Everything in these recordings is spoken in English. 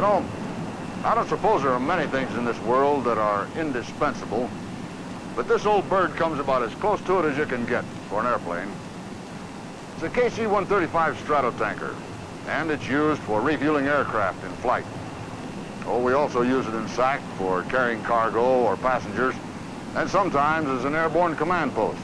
You know, I don't suppose there are many things in this world that are indispensable, but this old bird comes about as close to it as you can get for an airplane. It's a KC-135 stratotanker, and it's used for refueling aircraft in flight. Oh, we also use it in SAC for carrying cargo or passengers, and sometimes as an airborne command post.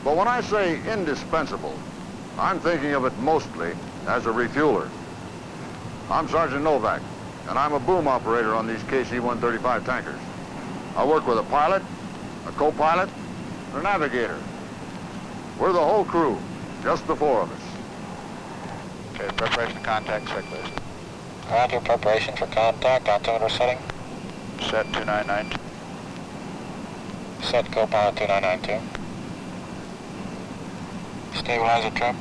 But when I say indispensable, I'm thinking of it mostly as a refueler. I'm Sergeant Novak, and I'm a boom operator on these KC-135 tankers. I work with a pilot, a co-pilot, and a navigator. We're the whole crew, just the four of us. Okay, preparation for contact, checklist. Roger, preparation for contact, altimeter setting. Set 2992. Set co-pilot 2992. Stabilizer trim.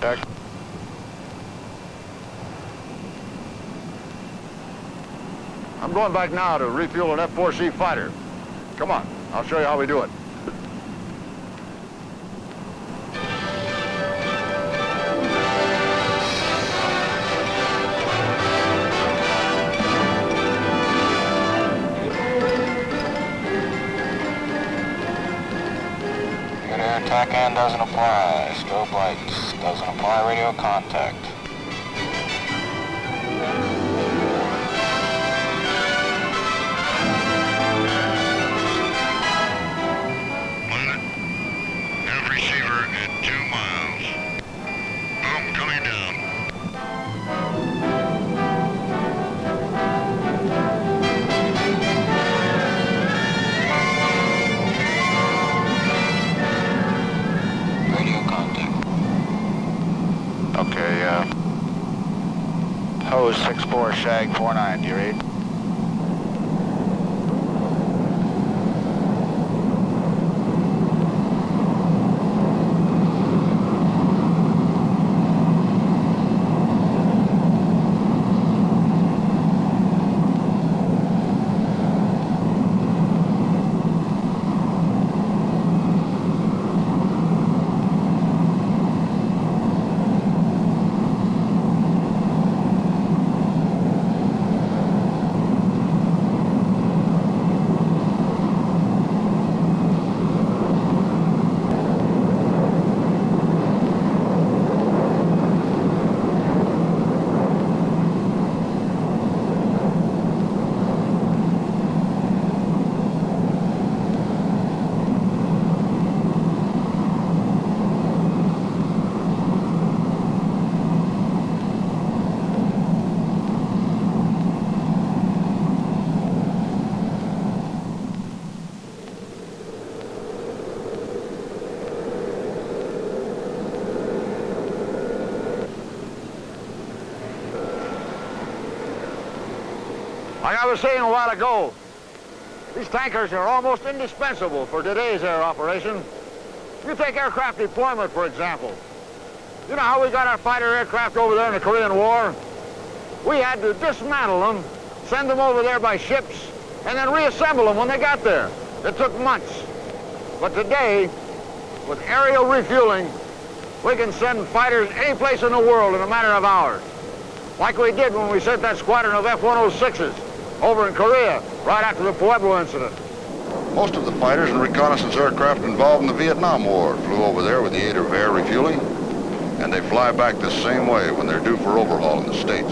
Deck. I'm going back now to refuel an F-4C fighter. Come on, I'll show you how we do it. Air TACAN doesn't apply. Strobe lights doesn't apply. Radio contact. Have receiver at 2 miles. Boom, coming down. Radio contact. Okay, hose 64, shag 49, do you read? Like I was saying a while ago, these tankers are almost indispensable for today's air operation. You take aircraft deployment, for example. You know how we got our fighter aircraft over there in the Korean War? We had to dismantle them, send them over there by ships, and then reassemble them when they got there. It took months. But today, with aerial refueling, we can send fighters any place in the world in a matter of hours. Like we did when we sent that squadron of F-106s over in Korea right after the Pueblo incident. Most of the fighters and reconnaissance aircraft involved in the Vietnam War flew over there with the aid of air refueling, and they fly back the same way when they're due for overhaul in the States.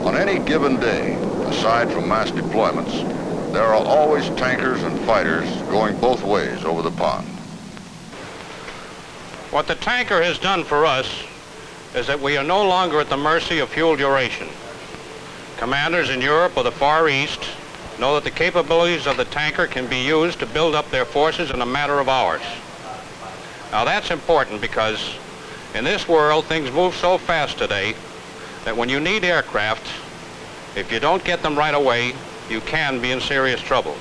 On any given day, aside from mass deployments, there are always tankers and fighters going both ways over the pond. What the tanker has done for us is that we are no longer at the mercy of fuel duration. Commanders in Europe or the Far East know that the capabilities of the tanker can be used to build up their forces in a matter of hours. Now that's important because in this world things move so fast today that when you need aircraft, if you don't get them right away, you can be in serious trouble.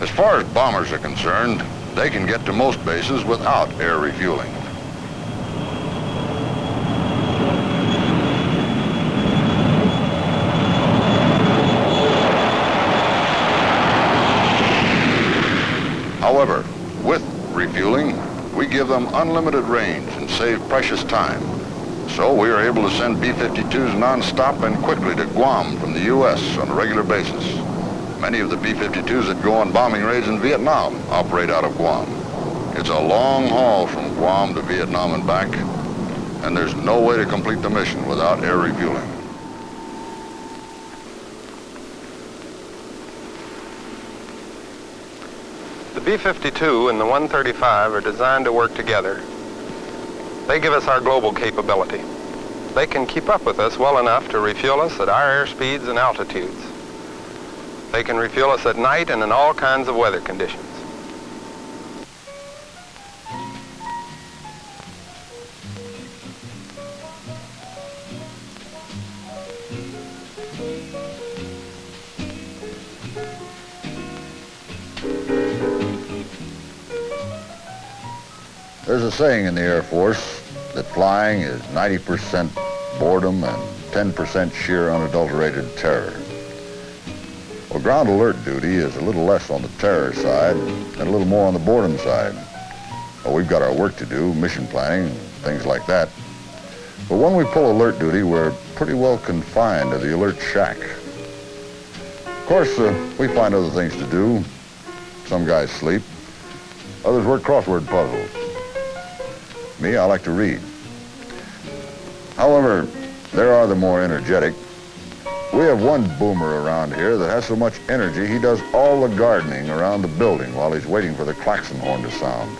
As far as bombers are concerned, they can get to most bases without air refueling. However, with refueling, We give them unlimited range and save precious time. So we are able to send B-52s non-stop and quickly to Guam from the U.S. on a regular basis. Many of the B-52s that go on bombing raids in Vietnam operate out of Guam. It's a long haul from Guam to Vietnam and back, and there's no way to complete the mission without air refueling. The B-52 and the 135 are designed to work together. They give us our global capability. They can keep up with us well enough to refuel us at our airspeeds and altitudes. They can refuel us at night and in all kinds of weather conditions. There's a saying in the Air Force that flying is 90% boredom and 10% sheer unadulterated terror. Well, ground alert duty is a little less on the terror side and a little more on the boredom side. Well, we've got our work to do, mission planning, things like that. But when we pull alert duty, we're pretty well confined to the alert shack. Of course, we find other things to do. Some guys sleep. Others work crossword puzzles. Me, I like to read. However, there are the more energetic. We have one boomer around here that has so much energy he does all the gardening around the building while he's waiting for the klaxon horn to sound.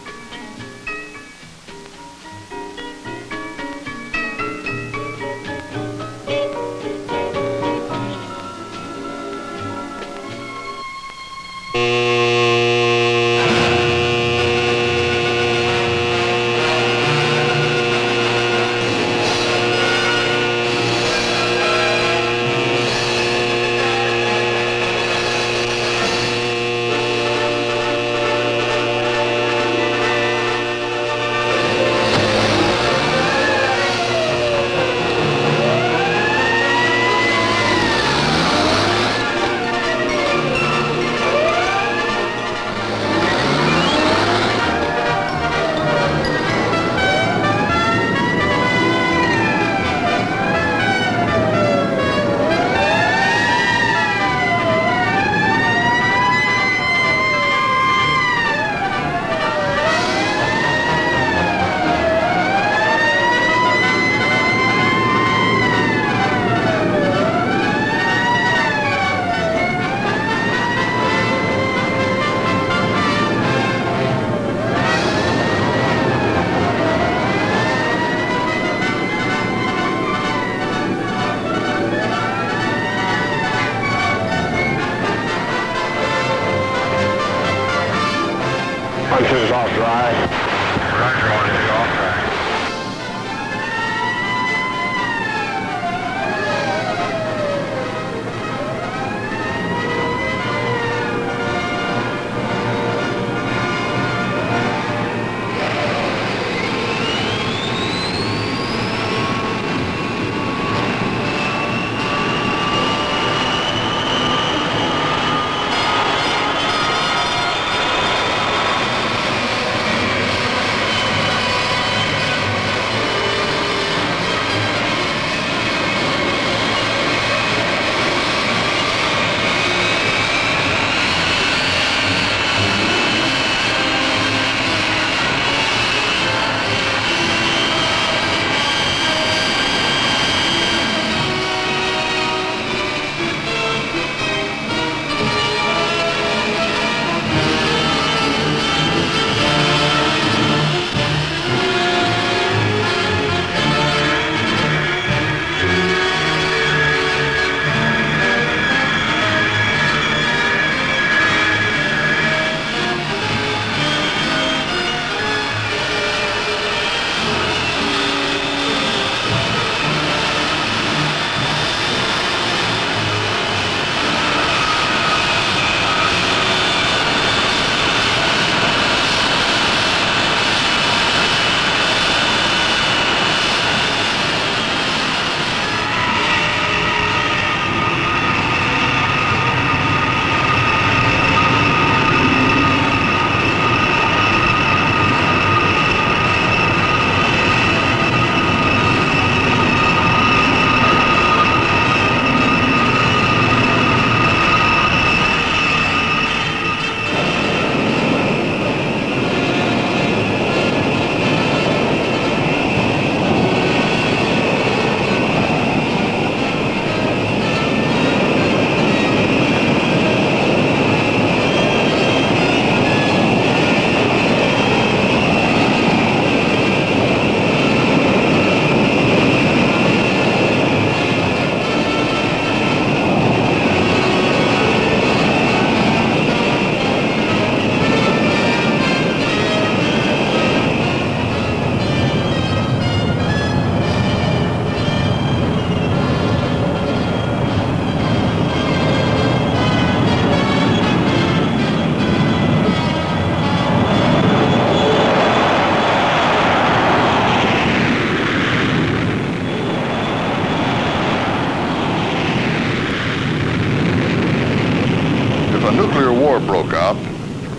a nuclear war broke out,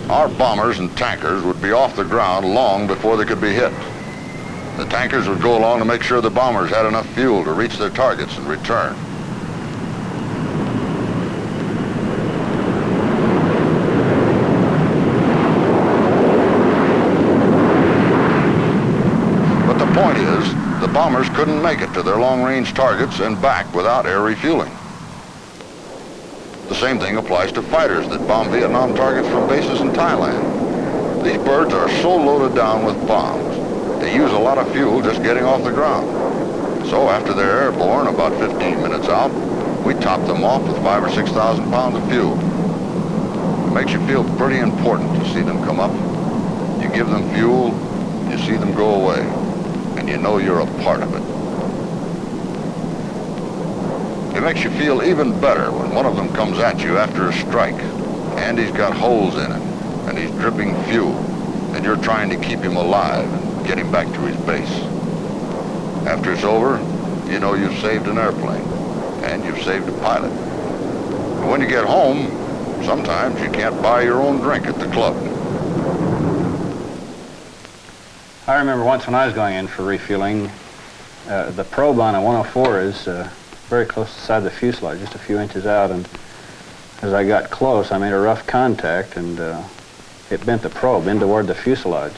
our bombers and tankers would be off the ground long before they could be hit. The tankers would go along to make sure the bombers had enough fuel to reach their targets and return. But the point is, the bombers couldn't make it to their long-range targets and back without air refueling. The same thing applies to fighters that bomb Vietnam targets from bases in Thailand. These birds are so loaded down with bombs, they use a lot of fuel just getting off the ground. So after they're airborne, about 15 minutes out, we top them off with 5,000 or 6,000 pounds of fuel. It makes you feel pretty important to see them come up. You give them fuel, you see them go away, and you know you're a part of it. It makes you feel even better when one of them comes at you after a strike, and he's got holes in it, and he's dripping fuel, and you're trying to keep him alive and get him back to his base. After it's over, you know you've saved an airplane, and you've saved a pilot. And when you get home, sometimes you can't buy your own drink at the club. I remember once when I was going in for refueling, the probe on a 104 is very close to the side of the fuselage, just a few inches out, and as I got close, I made a rough contact, and it bent the probe in toward the fuselage.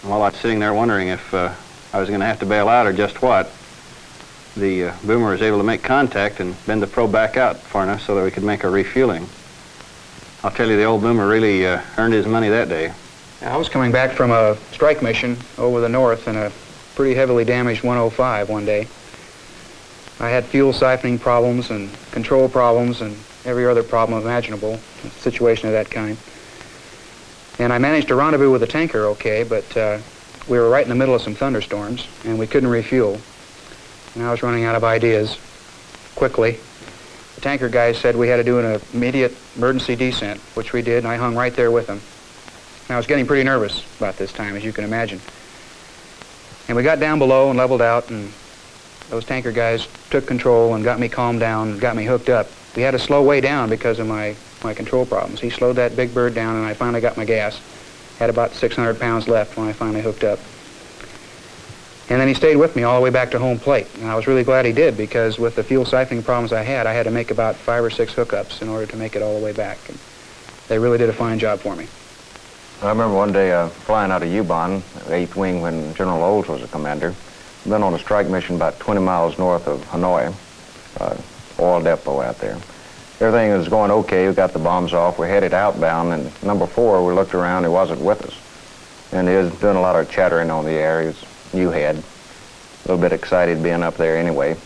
And while I was sitting there wondering if I was going to have to bail out or just what, the boomer was able to make contact and bend the probe back out far enough so that we could make a refueling. I'll tell you, the old boomer really earned his money that day. I was coming back from a strike mission over the north in a pretty heavily damaged 105 one day. I had fuel siphoning problems and control problems and every other problem imaginable, a situation of that kind. And I managed to rendezvous with the tanker okay, but we were right in the middle of some thunderstorms and we couldn't refuel. And I was running out of ideas quickly. The tanker guys said we had to do an immediate emergency descent, which we did, and I hung right there with them. And I was getting pretty nervous about this time, as you can imagine. And we got down below and leveled out, and those tanker guys took control and got me calmed down and got me hooked up. We had to slow way down because of my control problems. He slowed that big bird down, and I finally got my gas. Had about 600 pounds left when I finally hooked up. And then he stayed with me all the way back to home plate. And I was really glad he did, because with the fuel siphoning problems I had to make about 5 or 6 hookups in order to make it all the way back. And they really did a fine job for me. I remember one day flying out of Ubon, 8th Wing, when General Olds was a commander. Been on a strike mission about 20 miles north of Hanoi, oil depot out there. Everything was going okay. We got the bombs off. We headed outbound, and number 4, we looked around. He wasn't with us. And he was doing a lot of chattering on the air. He was new head, a little bit excited being up there anyway.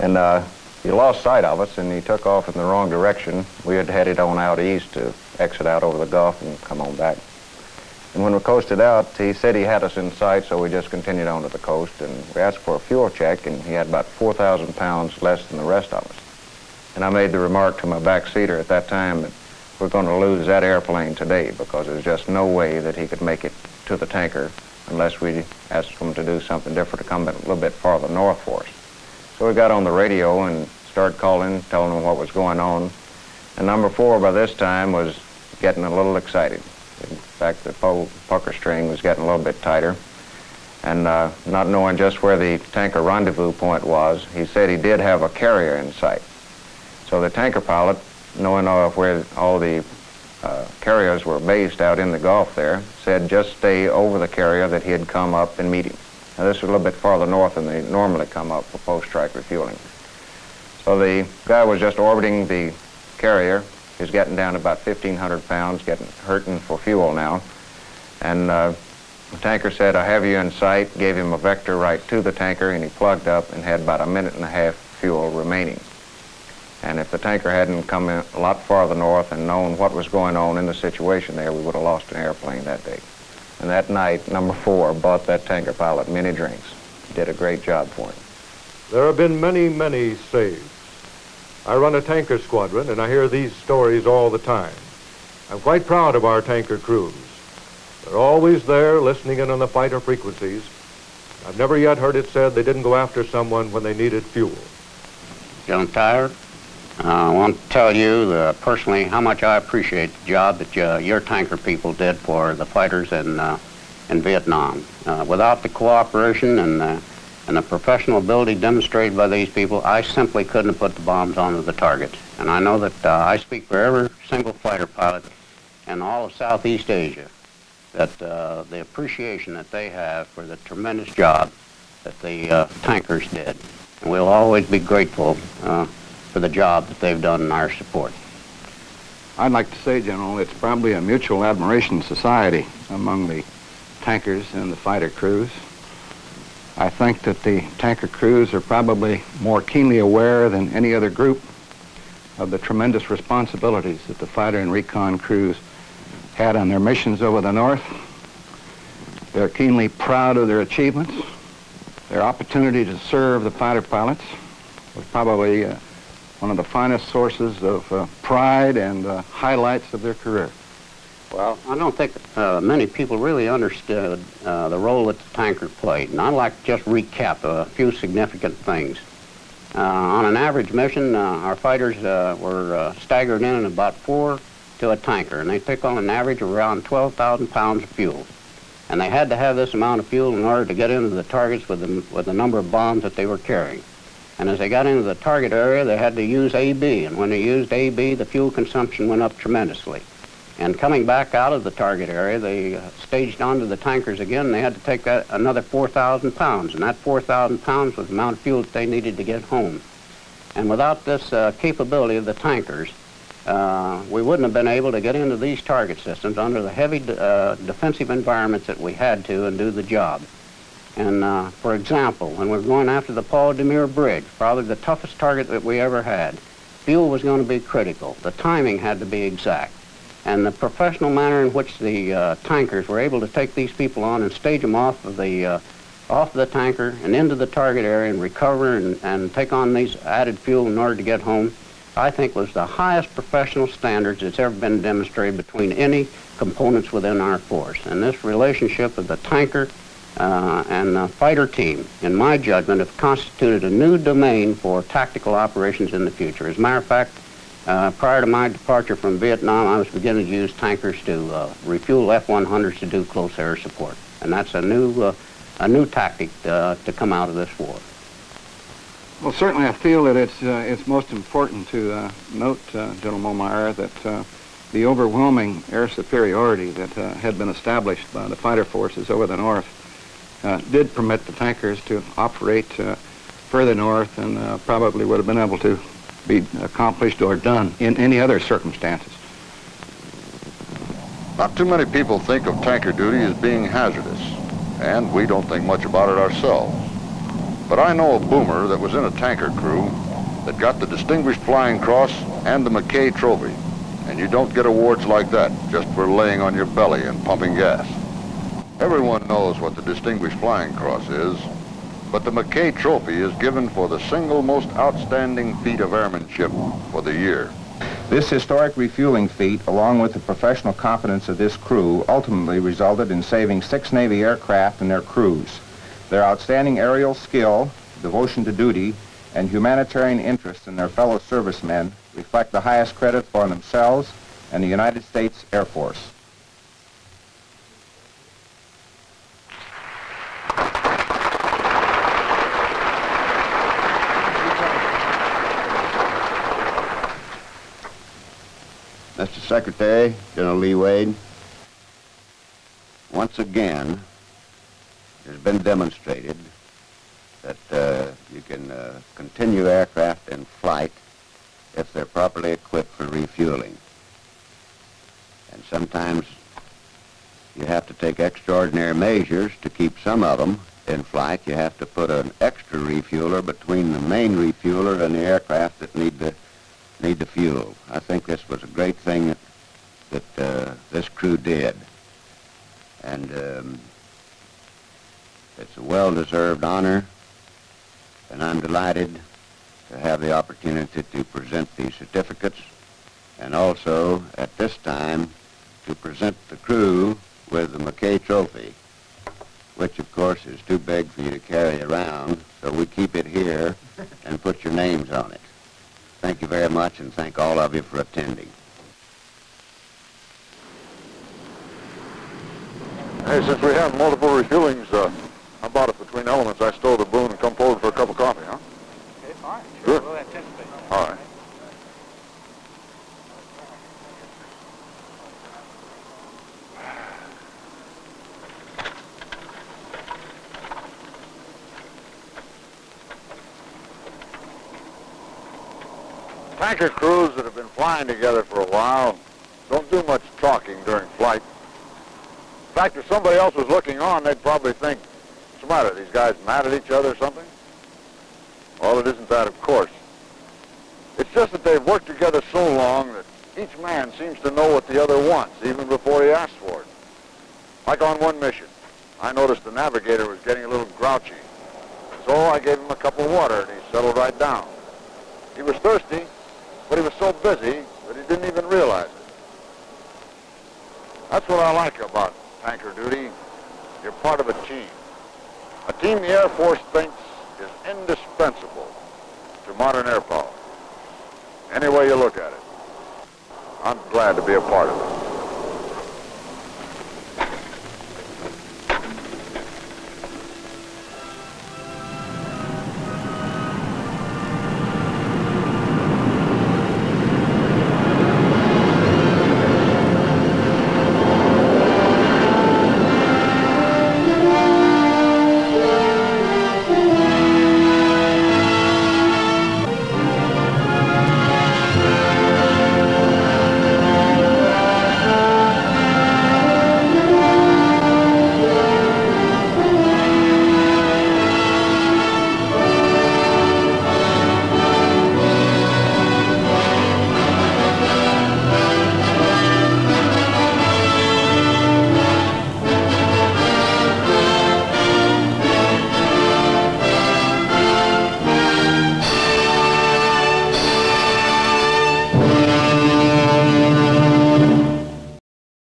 And he lost sight of us, and he took off in the wrong direction. We had headed on out east to exit out over the Gulf and come on back. And when we coasted out, he said he had us in sight, so we just continued on to the coast, and we asked for a fuel check, and he had about 4,000 pounds less than the rest of us. And I made the remark to my backseater at that time that we're going to lose that airplane today, because there's just no way that he could make it to the tanker unless we asked him to do something different, to come a little bit farther north for us. So we got on the radio and started calling, telling them what was going on. And number 4 by this time was getting a little excited. In fact, the pucker string was getting a little bit tighter. And not knowing just where the tanker rendezvous point was, he said he did have a carrier in sight. So the tanker pilot, knowing where all the carriers were based out in the Gulf there, said just stay over the carrier that he had come up and meet him. Now this was a little bit farther north than they normally come up for post-strike refueling. So the guy was just orbiting the carrier. He was getting down to about 1,500 pounds, hurting for fuel now. And the tanker said, I have you in sight, gave him a vector right to the tanker, and he plugged up and had about 1.5 minutes fuel remaining. And if the tanker hadn't come in a lot farther north and known what was going on in the situation there, we would have lost an airplane that day. And that night, number 4 bought that tanker pilot many drinks. Did a great job for him. There have been many, many saves. I run a tanker squadron, and I hear these stories all the time. I'm quite proud of our tanker crews. They're always there, listening in on the fighter frequencies. I've never yet heard it said they didn't go after someone when they needed fuel. Feeling tired? I want to tell you personally how much I appreciate the job that your tanker people did for the fighters in Vietnam. Without the cooperation and the professional ability demonstrated by these people, I simply couldn't have put the bombs onto the targets. And I know that I speak for every single fighter pilot in all of Southeast Asia, that the appreciation that they have for the tremendous job that the tankers did. And we'll always be grateful for the job that they've done in our support. I'd like to say, General, it's probably a mutual admiration society among the tankers and the fighter crews. I think that the tanker crews are probably more keenly aware than any other group of the tremendous responsibilities that the fighter and recon crews had on their missions over the North. They're keenly proud of their achievements. Their opportunity to serve the fighter pilots was probably one of the finest sources of pride and highlights of their career. Well, I don't think many people really understood the role that the tanker played, and I'd like to just recap a few significant things. On an average mission, our fighters were staggered in about 4 to a tanker, and they took on an average of around 12,000 pounds of fuel. And they had to have this amount of fuel in order to get into the targets with the number of bombs that they were carrying. And as they got into the target area, they had to use AB, and when they used AB, the fuel consumption went up tremendously. And coming back out of the target area, they staged onto the tankers again, and they had to take another 4,000 pounds, and that 4,000 pounds was the amount of fuel that they needed to get home. And without this capability of the tankers, we wouldn't have been able to get into these target systems under the heavy defensive environments that we had to and do the job. And for example, when we were going after the Paul Demure Bridge, probably the toughest target that we ever had, fuel was going to be critical. The timing had to be exact. And the professional manner in which the tankers were able to take these people on and stage them off of the tanker and into the target area and recover and take on these added fuel in order to get home, I think was the highest professional standards that's ever been demonstrated between any components within our force. And this relationship of the tanker and the fighter team, in my judgment, have constituted a new domain for tactical operations in the future. As a matter of fact, prior to my departure from Vietnam, I was beginning to use tankers to refuel F-100s to do close air support. And that's a new tactic to come out of this war. Well, certainly I feel that it's most important to note, General Momire, that the overwhelming air superiority that had been established by the fighter forces over the North did permit the tankers to operate further north and probably would have been able to be accomplished or done in any other circumstances. Not too many people think of tanker duty as being hazardous, and we don't think much about it ourselves. But I know a boomer that was in a tanker crew that got the Distinguished Flying Cross and the McKay Trophy. And you don't get awards like that just for laying on your belly and pumping gas. Everyone knows what the Distinguished Flying Cross is, but the McKay Trophy is given for the single most outstanding feat of airmanship for the year. This historic refueling feat, along with the professional competence of this crew, ultimately resulted in saving 6 Navy aircraft and their crews. Their outstanding aerial skill, devotion to duty, and humanitarian interest in their fellow servicemen reflect the highest credit for themselves and the United States Air Force. Mr. Secretary, General Lee Wade, once again, it has been demonstrated that you can continue aircraft in flight if they're properly equipped for refueling. And sometimes you have to take extraordinary measures to keep some of them in flight. You have to put an extra refueler between the main refueler and the aircraft that need the fuel. I think this was a great thing that this crew did. And it's a well-deserved honor, and I'm delighted to have the opportunity to present these certificates, and also at this time to present the crew with the McKay Trophy, which of course is too big for you to carry around, so we keep it here and put your names on it. thank you very much and thank all of you for attending. Hey, since we have multiple refuelings, how about if between elements I stow the balloon and come forward for a cup of coffee, huh? Okay, fine. Sure. We'll anticipate. All right. Tanker crews that have been flying together for a while don't do much talking during flight. In fact, if somebody else was looking on, they'd probably think, what's the matter, these guys mad at each other or something? Well, it isn't that, of course. It's just that they've worked together so long that each man seems to know what the other wants, even before he asks for it. Like on one mission, I noticed the navigator was getting a little grouchy. So I gave him a cup of water, and he settled right down. He was thirsty, but he was so busy that he didn't even realize it. That's what I like about tanker duty. You're part of a team. A team the Air Force thinks is indispensable to modern air power. Any way you look at it, I'm glad to be a part of it.